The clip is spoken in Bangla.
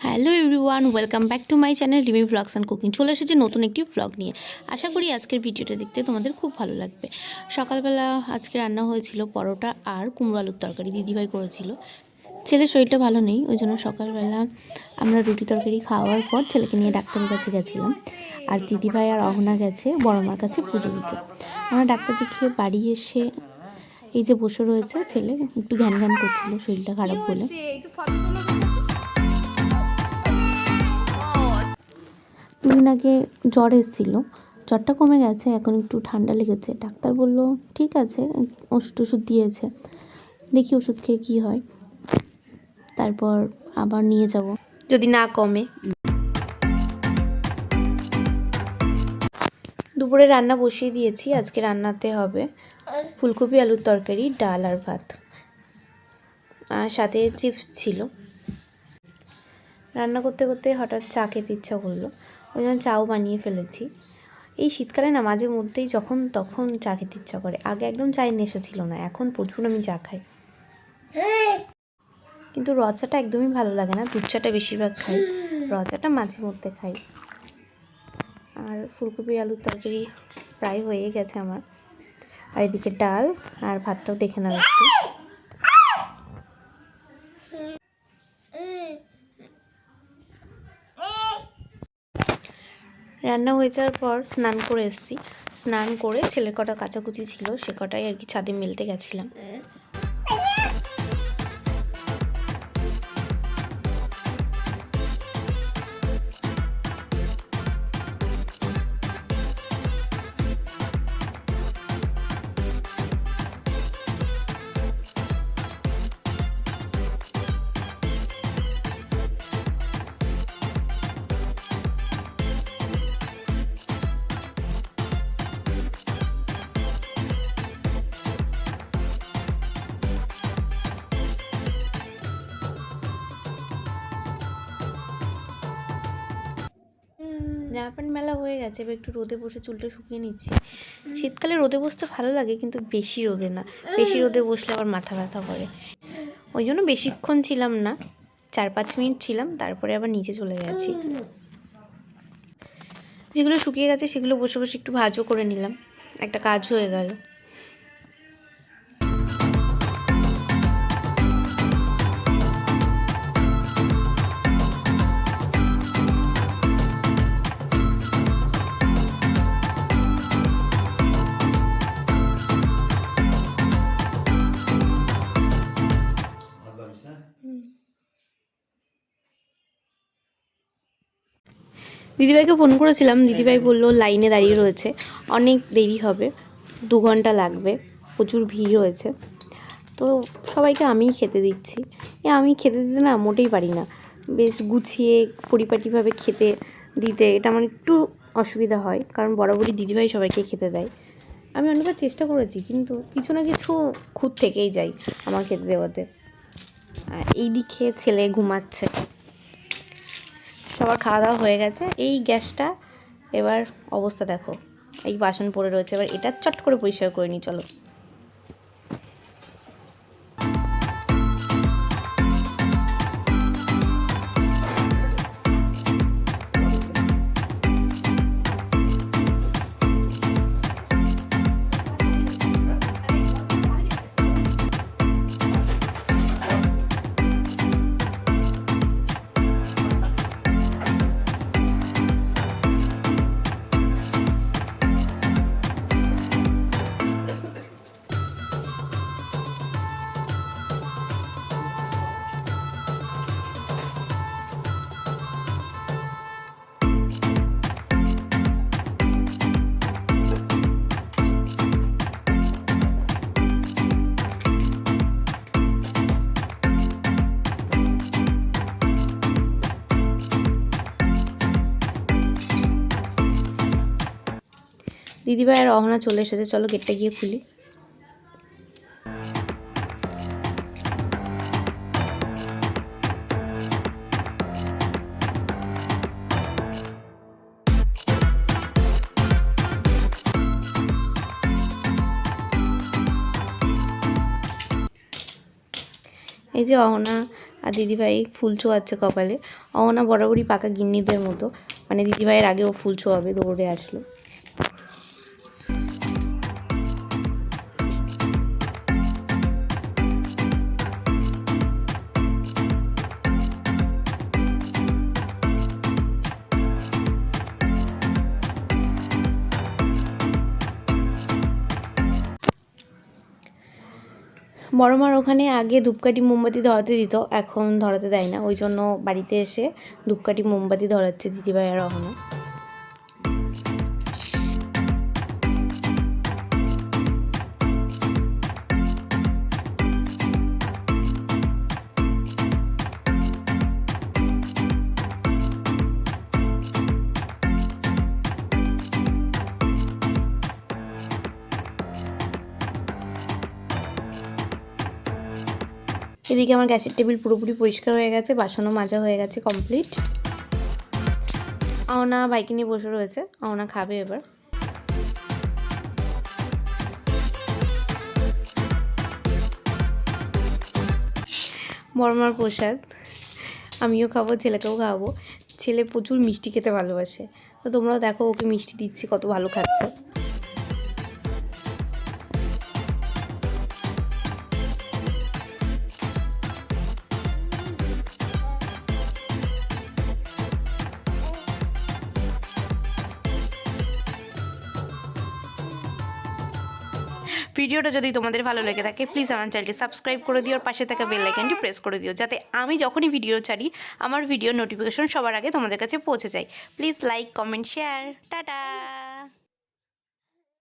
Hello everyone, welcome back to my channel Rimi vlogs and cooking. চলে এসেছে নতুন একটি ভ্লগ নিয়ে। আশা করি আজকের ভিডিওটা দেখতে তোমাদের খুব ভালো লাগবে। সকালবেলা আজকে রান্না হয়েছিল পরোটা আর কুমড়ো আলুর তরকারি, দিদিভাই করেছিল। ছেলের শরীরটা ভালো নেই, ওই জন্য সকালবেলা আমরা রুটি তরকারি খাওয়ার পর ছেলেকে নিয়ে ডাক্তারের কাছে গেছিলাম। আর দিদিভাই আর অহনা গেছে বড় মার কাছে পুজো দিতে। আমরা ডাক্তার দেখিয়ে বাড়ি এসে এই যে বসে রয়েছে, ছেলে একটু ঘ্যান ঘ্যান করছিল শরীরটা খারাপ বলে। দুদিন আগে জ্বর এসেছিল, জ্বরটা কমে গেছে, এখন একটু ঠান্ডা লেগেছে। ডাক্তার বলল ঠিক আছে, ওষুধ দিয়েছে, দেখি ওষুধ খেয়ে কী হয়, তারপর আবার নিয়ে যাব যদি না কমে। দুপুরে রান্না বসিয়ে দিয়েছি। আজকে রান্নাতে হবে ফুলকপি আলুর তরকারি, ডাল আর ভাত, আর সাথে চিপস ছিল। রান্না করতে করতে হঠাৎ চা খেতে ইচ্ছা করলো, ওই জন্য চাও বানিয়ে ফেলেছি। এই শীতকালে না মাঝে মধ্যেই যখন তখন চা খেতে ইচ্ছা করে। আগে একদম চায়ের নেশা ছিল না, এখন প্রচুর আমি চা খাই। কিন্তু র চাটা একদমই ভালো লাগে না, দুধ চাটা বেশিরভাগ খাই, র চাটা মাঝে মধ্যে খাই। আর ফুলকপি আলুর তরকারি প্রায় হয়ে গেছে আমার। আর এদিকে ডাল আর ভাতটাও দেখে নাও একটু। রান্না হয়ে যাওয়ার পর স্নান করে এসেছি। স্নান করে ছেলের কটা কাচাকুচি ছিল, সে কটাই আর কি ছাদে মেলতে গেছিলাম। জামা প্যান্ট মেলা হয়ে গেছে, এবার একটু রোদে বসে চুলটা শুকিয়ে নিচ্ছি। শীতকালে রোদে বসতে ভালো লাগে, কিন্তু বেশি রোদে না, বেশি রোদে বসলে আবার মাথা ব্যথা করে। ওই জন্য বেশিক্ষণ ছিলাম না, 4-5 মিনিট ছিলাম, তারপরে আবার নিচে চলে গেছি। যেগুলো শুকিয়ে গেছে সেগুলো বসে বসে একটু ভাজও করে নিলাম, একটা কাজ হয়ে গেল। দিদিভাইকে ফোন করেছিলাম, দিদিভাই বললো লাইনে দাঁড়িয়ে রয়েছে, অনেক দেরি হবে, 2 ঘন্টা লাগবে, প্রচুর ভিড় হয়েছে। তো সবাইকে আমিই খেতে দিচ্ছি। আমি খেতে দিতে না মোটেই পারি না, বেশ গুছিয়ে পরিপাটিভাবে খেতে দিতে এটা আমার একটু অসুবিধা হয়, কারণ বরাবরই দিদিভাই সবাইকে খেতে দেয়। আমি অনেকবার চেষ্টা করেছি, কিন্তু কিছু না কিছু খুঁত থেকেই যাই আমার খেতে দেওয়াতে। আর এই দিকে ছেলে ঘুমাচ্ছে। সবার খাওয়া দাওয়া হয়ে গেছে। এই গ্যাসটা এবার অবস্থা দেখো, এই বাসন পড়ে রয়েছে, এবার এটা চট করে পরিষ্কার করে নিই, চলো। দিদিভাই আর অহনা চলে এসেছে, চলো গেটটা গিয়ে খুলি। এই যে অহনা আর দিদিভাই ফুল ছোঁয়াচ্ছে কপালে। অহনা বরাবরই পাকা গিন্নিদের মতো, মানে দিদিভাইয়ের আগেও ফুল ছোঁয়াবে, দৌড়ে আসলো। বড় মার ওখানে আগে ধূপকাঠি মোমবাতি ধরাতে দিত, এখন ধরাতে দেয় না, ওই জন্য বাড়িতে এসে ধূপকাঠি মোমবাতি ধরাচ্ছে দিদিভাই আর অহনা। এদিকে আমার গ্যাসের টেবিল পুরোপুরি পরিষ্কার হয়ে গেছে, বাসনও মাজা হয়ে গেছে কমপ্লিট। অহনা বাইকে নিয়ে বসে রয়েছে, অহনা খাবে এবার। বড়মার প্রসাদ আমিও খাবো, ছেলেকেও খাওয়াবো। ছেলে প্রচুর মিষ্টি খেতে ভালোবাসে, তো তোমরাও দেখো ওকে মিষ্টি দিচ্ছি, কত ভালো খাচ্ছে। ভিডিওটা যদি তোমাদের ভালো লেগে থাকে প্লিজ আমার চ্যানেলটি সাবস্ক্রাইব করে দিও, আর পাশে থাকা বেল আইকনটি প্রেস করে দিও, যাতে আমি যখনই ভিডিও ছাড়ি আমার ভিডিও নোটিফিকেশন সবার আগে তোমাদের কাছে পৌঁছে যায়। Please like, comment, share. Tata.